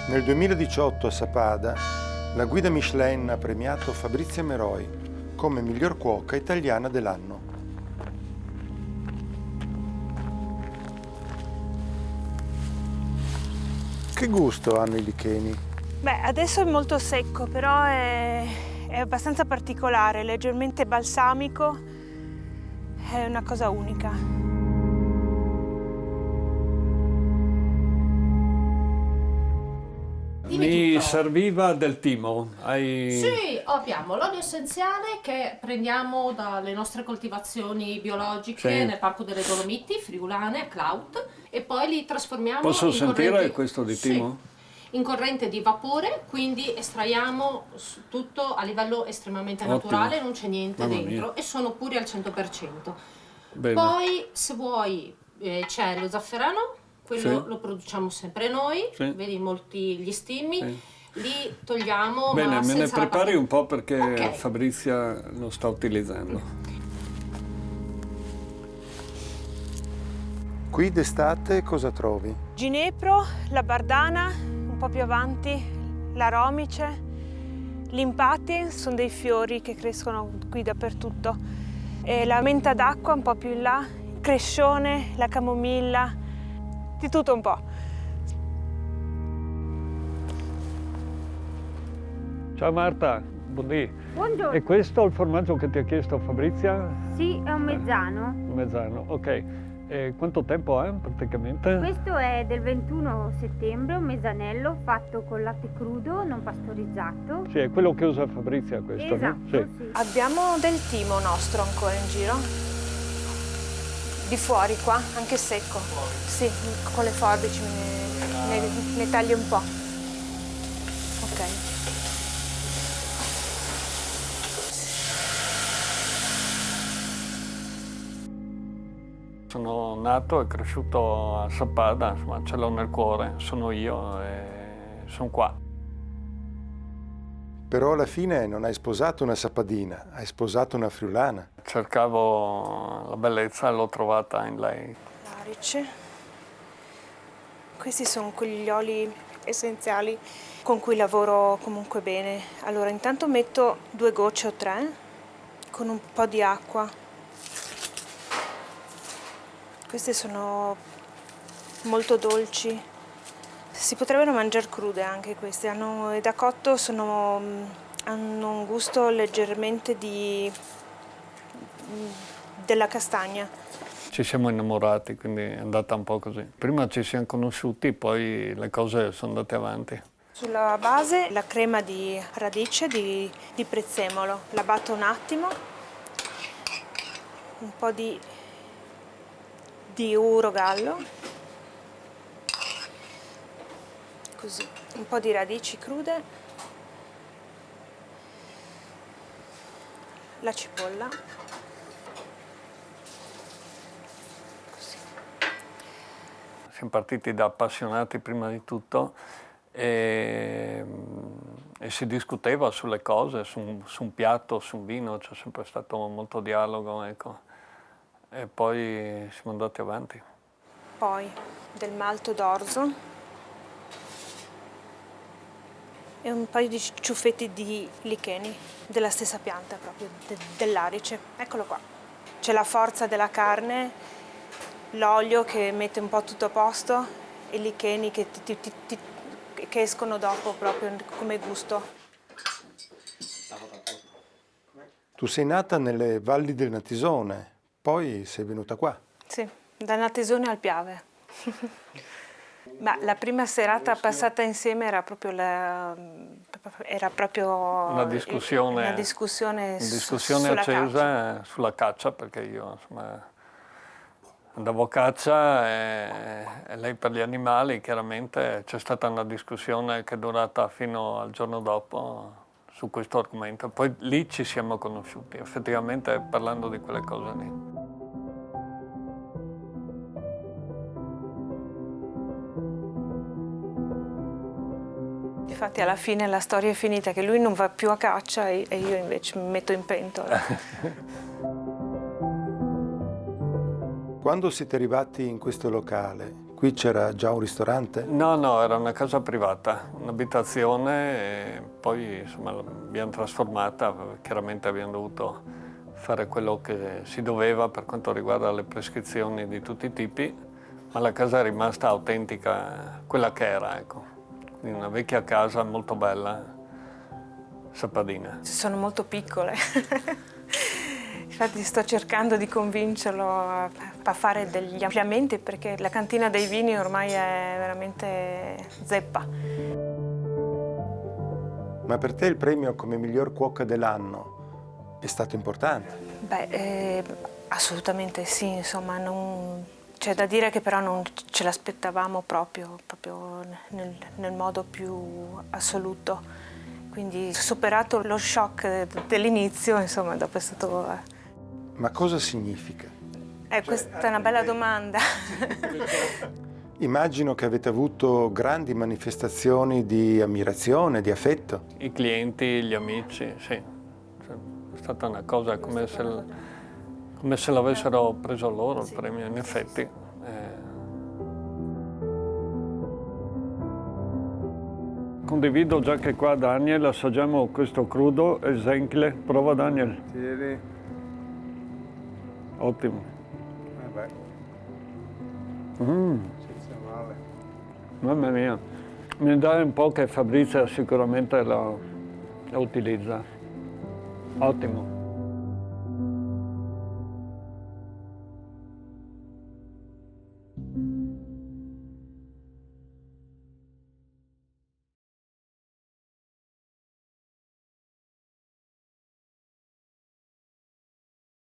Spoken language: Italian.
Nel 2018 a Sappada la guida Michelin ha premiato Fabrizia Meroi come miglior cuoca italiana dell'anno. Che gusto hanno i licheni? Beh, adesso è molto secco, però è abbastanza particolare, leggermente balsamico, è una cosa unica. Mi serviva del timo. Sì, abbiamo l'olio essenziale che prendiamo dalle nostre coltivazioni biologiche Sì. nel Parco delle Dolomiti, Friulane, a Claut, e poi li trasformiamo Posso in sentire corrente... questo di Sì, timo? in corrente di vapore, quindi estraiamo tutto a livello estremamente Ottimo. naturale, non c'è niente Mamma dentro mia. e sono puri al 100%. Bene. Poi, se vuoi, c'è lo zafferano, quello Sì. lo produciamo sempre noi, Sì. vedi molti gli stimmi, Sì. li togliamo, Bene, ma me ne senza la prepari panna. un po' perché Ok. Fabrizia lo sta utilizzando. Qui d'estate cosa trovi? Ginepro, la bardana, un po' più avanti, l'aromice, l'impati, sono dei fiori che crescono qui dappertutto. E la menta d'acqua un po' più in là, il crescione, la camomilla, di tutto un po'. Ciao Marta, buondì. Buongiorno. E questo è il formaggio che ti ha chiesto Fabrizia? Sì, è un mezzano. Un mezzano, ok. E quanto tempo ha praticamente? Questo è del 21 settembre, un mezzanello fatto con latte crudo, non pastorizzato. Sì, è quello che usa Fabrizia questo, Esatto, no? Sì. sì. Abbiamo del timo nostro ancora in giro, di fuori qua, anche secco. Sì, con le forbici ne taglio un po'. Ok. Sono nato e cresciuto a Sappada, insomma ce l'ho nel cuore, sono io e sono qua. Però alla fine non hai sposato una sappadina, hai sposato una friulana. Cercavo la bellezza e l'ho trovata in lei. Larice. Questi sono quegli oli essenziali con cui lavoro comunque bene. Allora, intanto metto 2 gocce o 3 con un po' di acqua. Queste sono molto dolci. Si potrebbero mangiare crude anche queste. E da cotto hanno un gusto leggermente della castagna. Ci siamo innamorati, quindi è andata un po' così. Prima ci siamo conosciuti, poi le cose sono andate avanti. Sulla base la crema di radice di prezzemolo. La batto un attimo. Un po' di urogallo, così, un po' di radici crude, la cipolla, così. Siamo partiti da appassionati prima di tutto e si discuteva sulle cose, su un piatto, su un vino, c'è sempre stato molto dialogo, ecco. E poi siamo andati avanti. Poi del malto d'orzo e un paio di ciuffetti di licheni della stessa pianta proprio, dell'arice. Eccolo qua. C'è la forza della carne, l'olio che mette un po' tutto a posto e i licheni che escono dopo proprio come gusto. Tu sei nata nelle valli del Natisone, poi sei venuta qua. Sì, da Natesone al Piave. Ma la prima serata passata insieme era proprio Una discussione sulla accesa caccia. sulla caccia, perché io insomma andavo a caccia e lei per gli animali. Chiaramente c'è stata una discussione che è durata fino al giorno dopo su questo argomento. Poi lì ci siamo conosciuti, effettivamente parlando di quelle cose lì. Infatti alla fine la storia è finita che lui non va più a caccia e io invece mi metto in pentola. Quando siete arrivati in questo locale, Qui c'era già un ristorante? No, era una casa privata, un'abitazione e poi insomma l'abbiamo trasformata, chiaramente abbiamo dovuto fare quello che si doveva per quanto riguarda le prescrizioni di tutti i tipi, ma la casa è rimasta autentica, quella che era, ecco. Quindi una vecchia casa molto bella, sappadina. Sono molto piccole. Infatti sto cercando di convincerlo a fare degli ampliamenti perché la cantina dei vini ormai è veramente zeppa. Ma per te il premio come miglior cuoca dell'anno è stato importante? Beh, assolutamente sì, insomma, c'è da dire che però non ce l'aspettavamo proprio nel modo più assoluto. Quindi superato lo shock dell'inizio, insomma, dopo è stato... Ma cosa significa? Questa è una bella domanda. Immagino che avete avuto grandi manifestazioni di ammirazione, di affetto. I clienti, gli amici, sì. È stata una cosa come se l'avessero preso loro il premio, in effetti. Condivido già che qua, Daniel, assaggiamo questo crudo e Zenkle. Prova, Daniel. Tieni. Ottimo. Vabbè, senza male. Mamma mia. Mi dai un po' che Fabrizia sicuramente la utilizza. Ottimo.